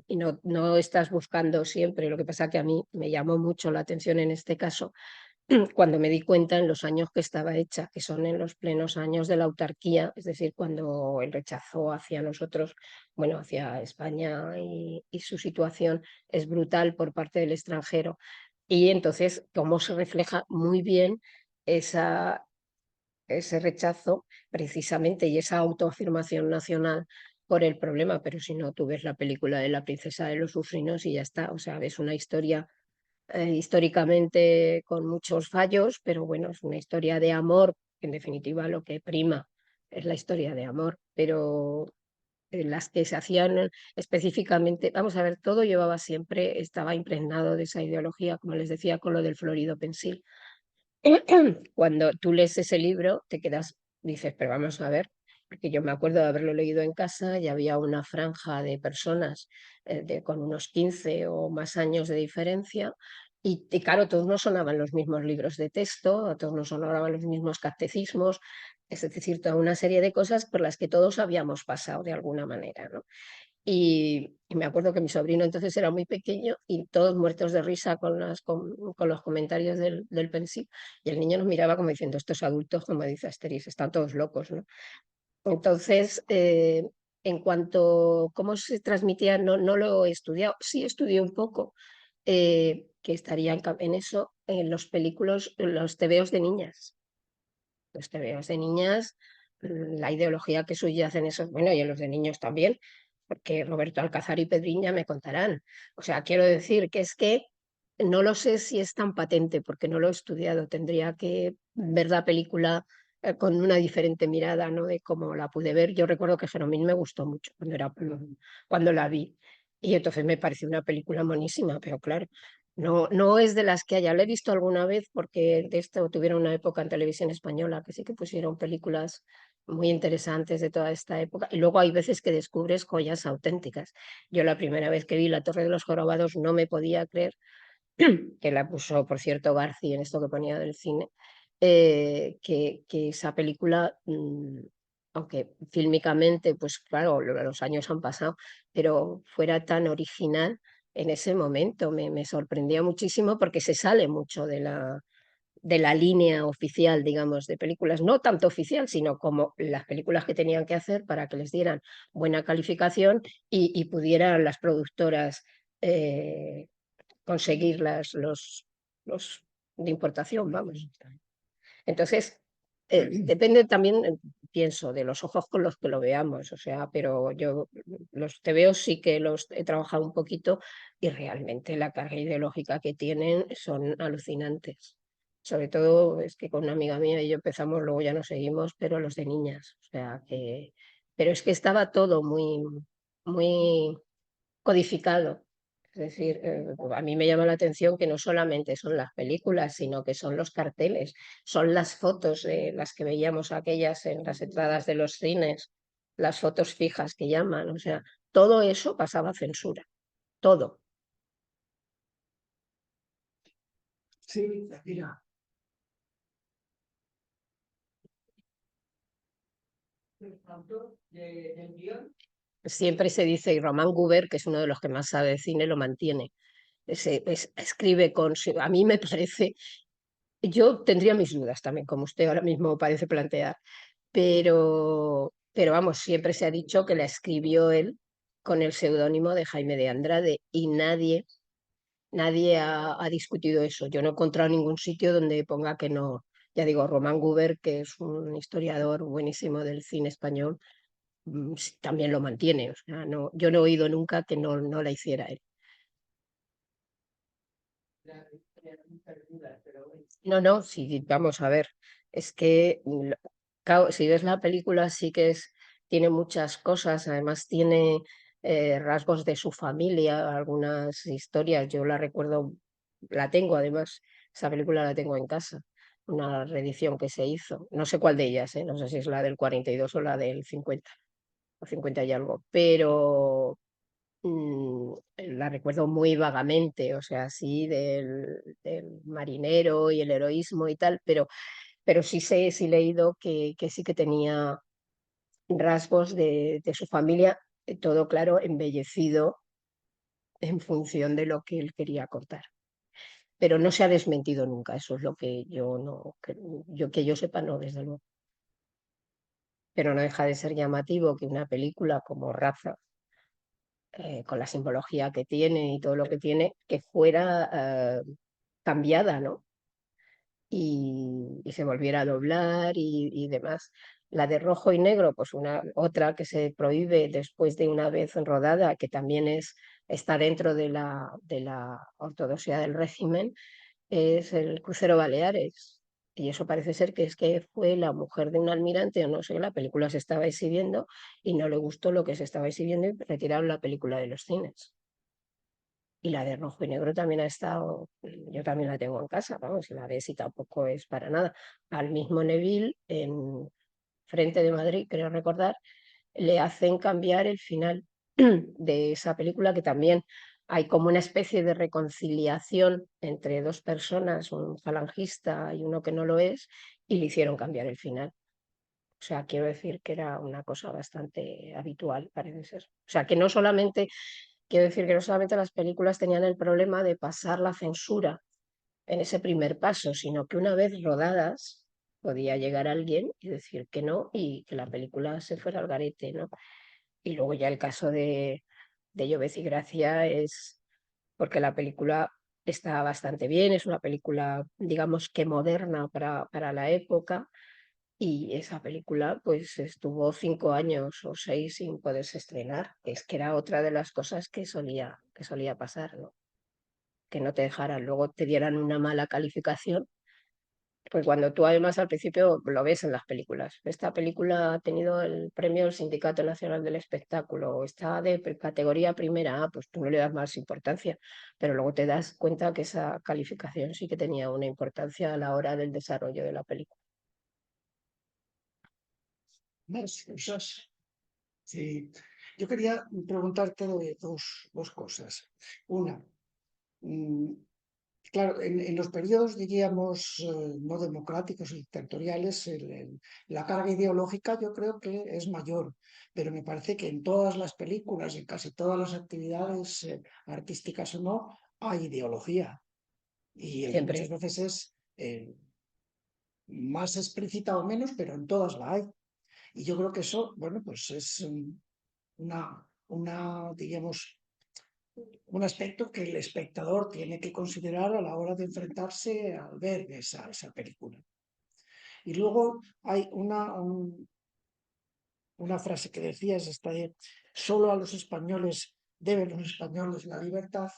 Speaker 2: y no estás buscando siempre. Lo que pasa que a mí me llamó mucho la atención en este caso cuando me di cuenta en los años que estaba hecha, que son en los plenos años de la autarquía, es decir, cuando el rechazo hacia nosotros, bueno, hacia España y su situación es brutal por parte del extranjero. Y entonces, cómo se refleja muy bien ese rechazo precisamente y esa autoafirmación nacional por el problema. Pero si no, tú ves la película de La princesa de los Ursinos y ya está, o sea, ves una historia históricamente con muchos fallos, pero bueno, es una historia de amor, en definitiva lo que prima es la historia de amor, pero las que se hacían específicamente, vamos a ver, todo llevaba siempre, estaba impregnado de esa ideología, como les decía, con lo del Florido Pensil. Cuando tú lees ese libro, te quedas, dices, pero vamos a ver, porque yo me acuerdo de haberlo leído en casa y había una franja de personas con unos 15 o más años de diferencia Y claro, todos no sonaban los mismos libros de texto, a todos no sonaban los mismos catecismos, es decir, toda una serie de cosas por las que todos habíamos pasado de alguna manera, ¿no? Y me acuerdo que mi sobrino entonces era muy pequeño y todos muertos de risa con los comentarios del Pensivo. Y el niño nos miraba como diciendo, estos adultos, como dice Asterix, están todos locos, ¿no? Entonces, en cuanto a cómo se transmitía, no lo he estudiado. Sí estudié un poco, que estaría en eso, en los películas, los tebeos de niñas. Los tebeos de niñas, la ideología que subyace en esos, bueno, y en los de niños también, porque Roberto Alcázar y Pedrín ya me contarán. O sea, quiero decir que es que no lo sé si es tan patente, porque no lo he estudiado. Tendría que ver la película con una diferente mirada, ¿no? De cómo la pude ver. Yo recuerdo que Jeromín me gustó mucho cuando la vi. Y entonces me pareció una película monísima, pero claro, no es de las que haya. La he visto alguna vez porque de esto tuvieron una época en televisión española que sí que pusieron películas muy interesantes de toda esta época. Y luego hay veces que descubres joyas auténticas. Yo la primera vez que vi La Torre de los Jorobados no me podía creer, que la puso, por cierto, Garci en esto que ponía del cine, que esa película, aunque fílmicamente, pues claro, los años han pasado, pero fuera tan original en ese momento. Me sorprendía muchísimo porque se sale mucho de la línea oficial, digamos, de películas, no tanto oficial, sino como las películas que tenían que hacer para que les dieran buena calificación y pudieran las productoras conseguir los de importación, vamos. Entonces, depende también, pienso, de los ojos con los que lo veamos, o sea, pero yo los TVO sí que los he trabajado un poquito y realmente la carga ideológica que tienen son alucinantes. Sobre todo es que con una amiga mía y yo empezamos, luego ya no seguimos, pero los de niñas, o sea que, pero es que estaba todo muy codificado. Es decir, a mí me llama la atención que no solamente son las películas, sino que son los carteles, son las fotos, las que veíamos aquellas en las entradas de los cines, las fotos fijas que llaman, o sea, todo eso pasaba censura, todo.
Speaker 1: Sí, mira,
Speaker 3: El autor del guión,
Speaker 2: Siempre se dice, y Román Guber, que es uno de los que más sabe de cine, lo mantiene. Escribe a mí me parece, yo tendría mis dudas también, como usted ahora mismo parece plantear, pero vamos, siempre se ha dicho que la escribió él con el seudónimo de Jaime de Andrade y nadie ha discutido eso. Yo no he encontrado ningún sitio donde ponga que no. Ya digo, Román Guber, que es un historiador buenísimo del cine español, también lo mantiene. O sea, no, yo no he oído nunca que no la hiciera él.
Speaker 3: muchas dudas, pero bueno.
Speaker 2: No, sí, vamos a ver. Es que, claro, si ves la película, sí que tiene muchas cosas, además tiene rasgos de su familia, algunas historias. Yo la recuerdo, la tengo además, esa película la tengo en casa, una reedición que se hizo. No sé cuál de ellas, no sé si es la del 42 o la del 50 o 50 y algo, pero la recuerdo muy vagamente, o sea, sí, del marinero y el heroísmo y tal, pero sí he leído que sí que tenía rasgos de su familia, todo claro, embellecido en función de lo que él quería contar. Pero no se ha desmentido nunca, eso es lo que yo no, que yo sepa, no, desde luego. Pero no deja de ser llamativo que una película como Raza, con la simbología que tiene y todo lo que tiene, que fuera cambiada, ¿no? Y se volviera a doblar y demás. La de rojo y negro, pues otra que se prohíbe después de una vez rodada, que también está dentro de la ortodoxia del régimen, es el crucero Baleares. Y eso parece ser que es que fue la mujer de un almirante, o no sé, la película se estaba exhibiendo y no le gustó lo que se estaba exhibiendo y retiraron la película de los cines. Y la de rojo y negro también ha estado, yo también la tengo en casa, vamos, si la ves y tampoco es para nada. Al mismo Neville, en Frente de Madrid, creo recordar, le hacen cambiar el final de esa película que también hay como una especie de reconciliación entre dos personas, un falangista y uno que no lo es, y le hicieron cambiar el final. O sea, quiero decir que era una cosa bastante habitual, parece ser. O sea, que no solamente, quiero decir que no solamente las películas tenían el problema de pasar la censura en ese primer paso, sino que una vez rodadas podía llegar alguien y decir que no y que la película se fuera al garete, ¿no? Y luego ya el caso de Llovez y Gracia es porque la película está bastante bien, es una película, digamos que moderna para la época, y esa película pues estuvo 5 años o 6 sin poderse estrenar, que es que era otra de las cosas que solía pasar, ¿no? Que no te dejaran, luego te dieran una mala calificación. Pues cuando tú además al principio lo ves en las películas, esta película ha tenido el premio del Sindicato Nacional del Espectáculo, o está de categoría primera, pues tú no le das más importancia, pero luego te das cuenta que esa calificación sí que tenía una importancia a la hora del desarrollo de la película.
Speaker 1: Más cosas. Sí. Yo quería preguntarte de dos cosas. Una, mm, claro, en los periodos, diríamos, no democráticos y dictatoriales, la carga ideológica yo creo que es mayor, pero me parece que en todas las películas, en casi todas las actividades artísticas o no, hay ideología y muchas
Speaker 2: Siempre.
Speaker 1: veces es más explícita o menos, pero en todas la hay. Y yo creo que eso, bueno, pues es digamos, un aspecto que el espectador tiene que considerar a la hora de enfrentarse al ver esa película. Y luego hay una frase que decías, esta de solo a los españoles deben los españoles la libertad.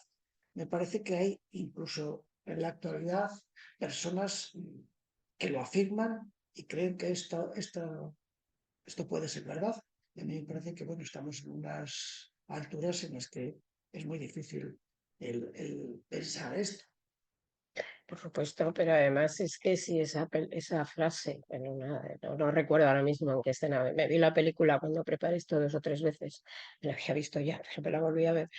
Speaker 1: Me parece que hay incluso en la actualidad personas que lo afirman y creen que esto puede ser verdad. Y a mí me parece que, bueno, estamos en unas alturas en las que es muy difícil el pensar esto.
Speaker 2: Por supuesto, pero además es que si esa frase, bueno, no recuerdo ahora mismo en qué escena, me vi la película cuando preparé esto 2 o 3 veces, la había visto ya, pero me la volví a ver.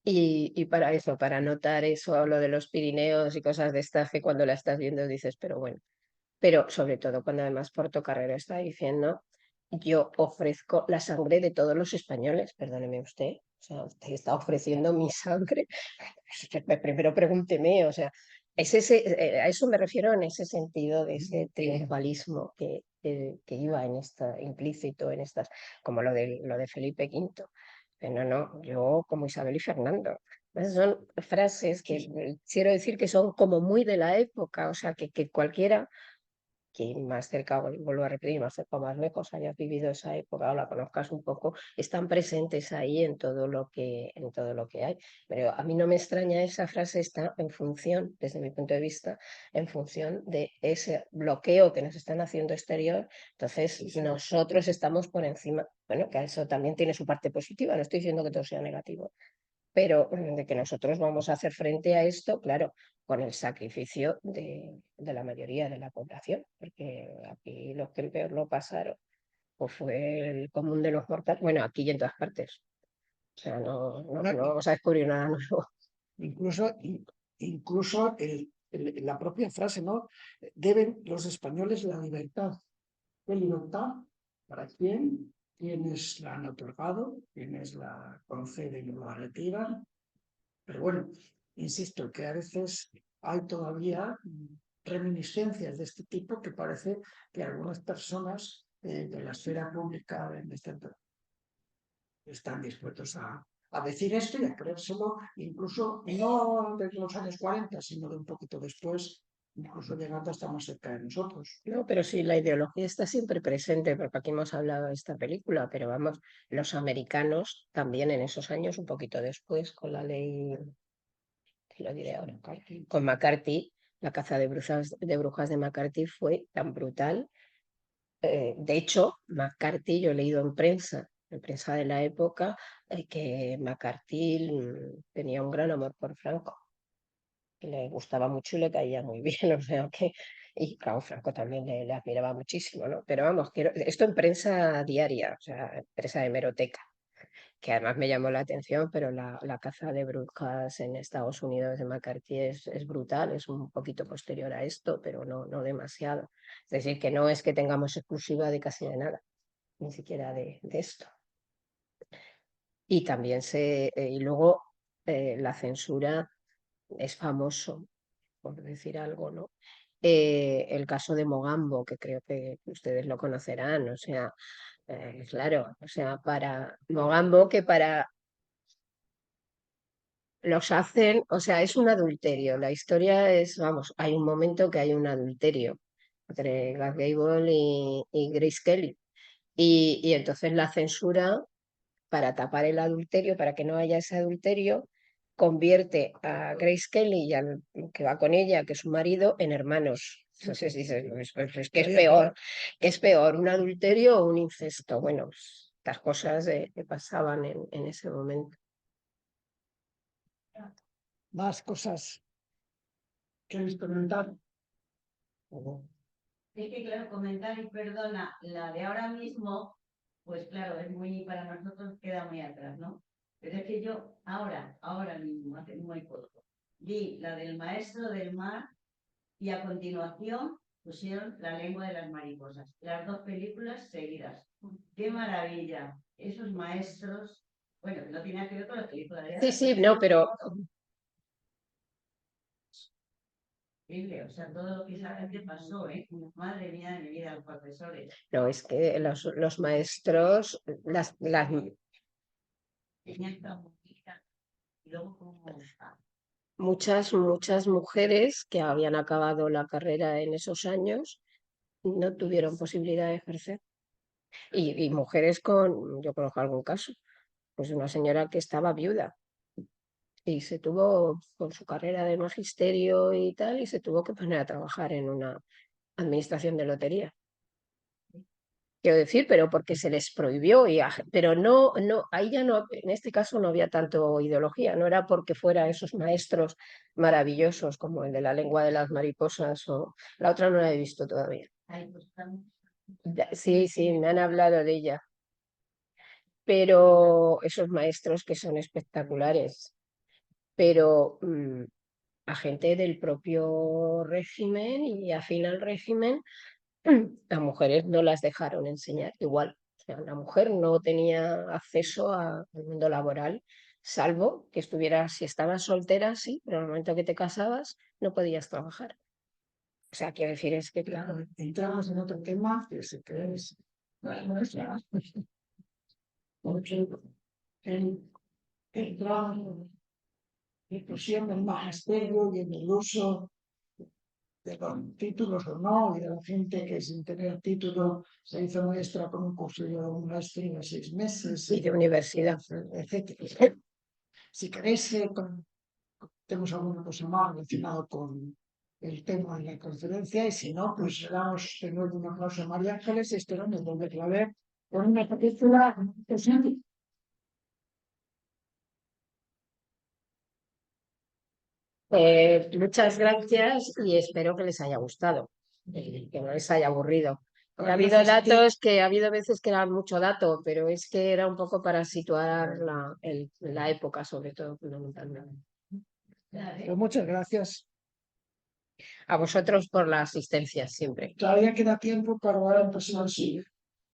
Speaker 2: Y para eso, para notar eso, lo de los Pirineos y cosas de estas que cuando la estás viendo dices, pero bueno, pero sobre todo cuando además Portocarrero está diciendo, yo ofrezco la sangre de todos los españoles, perdóneme usted, o sea, usted está ofreciendo mi sangre. Primero pregúnteme, o sea, a eso me refiero en ese sentido de ese triunfalismo que iba en esta, implícito en estas, como lo de Felipe V. No, no, yo como Isabel y Fernando. Esas son frases que quiero decir que son como muy de la época, o sea, que cualquiera que más cerca, vuelvo a repetir, más cerca o más lejos hayas vivido esa época o la conozcas un poco, están presentes ahí en todo lo que hay. Pero a mí no me extraña, esa frase está en función, desde mi punto de vista, en función de ese bloqueo que nos están haciendo exterior. Entonces, nosotros estamos por encima. Bueno, que eso también tiene su parte positiva, no estoy diciendo que todo sea negativo, pero de que nosotros vamos a hacer frente a esto, claro, con el sacrificio de la mayoría de la población, porque aquí los que peor lo pasaron pues fue el común de los mortales, bueno, aquí y en todas partes. O sea, no vamos a descubrir nada nuevo.
Speaker 1: Incluso, incluso la propia frase, ¿no? Deben los españoles la libertad. ¿Qué libertad? ¿Para quién? ¿Quiénes la han otorgado? ¿Quiénes la conceden o la retiran? Pero bueno, insisto que a veces hay todavía reminiscencias de este tipo que parece que algunas personas de la esfera pública en este están dispuestos a decir esto y a creérselo, incluso no de los años 40, sino de un poquito después, incluso llegando hasta más cerca de nosotros.
Speaker 2: No, pero sí, la ideología está siempre presente, porque aquí hemos hablado de esta película, pero vamos, los americanos también en esos años, un poquito después, con la ley, te lo diré ahora, con McCarthy, la caza de brujas de McCarthy fue tan brutal. De hecho, McCarthy, yo he leído en prensa de la época, que McCarthy tenía un gran amor por Franco, que le gustaba mucho y le caía muy bien, o sea que, y claro, Franco también le admiraba muchísimo, ¿no? Pero vamos, esto en prensa diaria, o sea, en prensa de hemeroteca. que además me llamó la atención, pero la caza de brujas en Estados Unidos de McCarthy es brutal, es un poquito posterior a esto, pero no demasiado. Es decir, que no es que tengamos exclusiva de casi de nada, ni siquiera de esto. Y también y luego la censura es famoso, por decir algo, ¿no? El caso de Mogambo, que creo que ustedes lo conocerán, o sea, claro, o sea, para Mogambo, que para los hacen, o sea, es un adulterio. La historia es, vamos, hay un momento que hay un adulterio entre Garth Gable y Grace Kelly. Y entonces la censura, para tapar el adulterio, para que no haya ese adulterio, convierte a Grace Kelly y al que va con ella, que es su marido, en hermanos. Entonces dices, pues, ¿qué es peor, un adulterio o un incesto? Bueno, pues, estas cosas que pasaban en ese momento.
Speaker 1: Más cosas que habéis comentado.
Speaker 4: Sí, que claro, comentar y perdona, la de ahora mismo, pues claro, es muy, para nosotros queda muy atrás, ¿no? Pero es que yo ahora mismo, hace muy poco, vi la del maestro del mar y a continuación pusieron La lengua de las mariposas, las dos películas seguidas. ¡Qué maravilla! Esos maestros, bueno, no tiene que ver con las películas de ahora.
Speaker 2: Sí, no, pero
Speaker 4: O sea, todo lo que esa gente pasó, ¿eh? Madre mía de mi vida, los profesores.
Speaker 2: no, es que los maestros,
Speaker 4: Tenían que musiquita. Y luego como...
Speaker 2: muchas mujeres que habían acabado la carrera en esos años no tuvieron posibilidad de ejercer. Y mujeres yo conozco algún caso, pues una señora que estaba viuda y se tuvo, con su carrera de magisterio y tal, y se tuvo que poner a trabajar en una administración de lotería. Quiero decir, pero porque se les prohibió, pero ahí ya no, en este caso no había tanto ideología, no era porque fuera esos maestros maravillosos como el de La lengua de las mariposas o la otra no la he visto todavía. Sí, me han hablado de ella, pero esos maestros que son espectaculares, pero a gente del propio régimen y afín al régimen, las mujeres no las dejaron enseñar igual. O sea, la mujer no tenía acceso al mundo laboral, salvo que si estabas soltera, sí, pero en el momento que te casabas no podías trabajar. O sea, quiero decir, es que claro.
Speaker 1: Entramos en otro tema que sé que es porque el grado de inclusión del magisterio y en el uso de los títulos o no, y de la gente que sin tener título se hizo maestra con un curso de un maestro de 6 meses.
Speaker 2: Y de universidad.
Speaker 1: Etcétera. Si queréis, tenemos alguna cosa más relacionada con el tema de la conferencia, y si no, pues le damos de nuevo un aplauso a María Ángeles y esperamos volverla a ver con una película interesante.
Speaker 2: Muchas gracias y espero que les haya gustado, que no les haya aburrido. Ha habido ha habido veces que era mucho dato, pero es que era un poco para situar la época, sobre todo, fundamentalmente.
Speaker 1: Pues muchas gracias.
Speaker 2: A vosotros por la asistencia siempre.
Speaker 1: Todavía queda tiempo para el próximo siglo.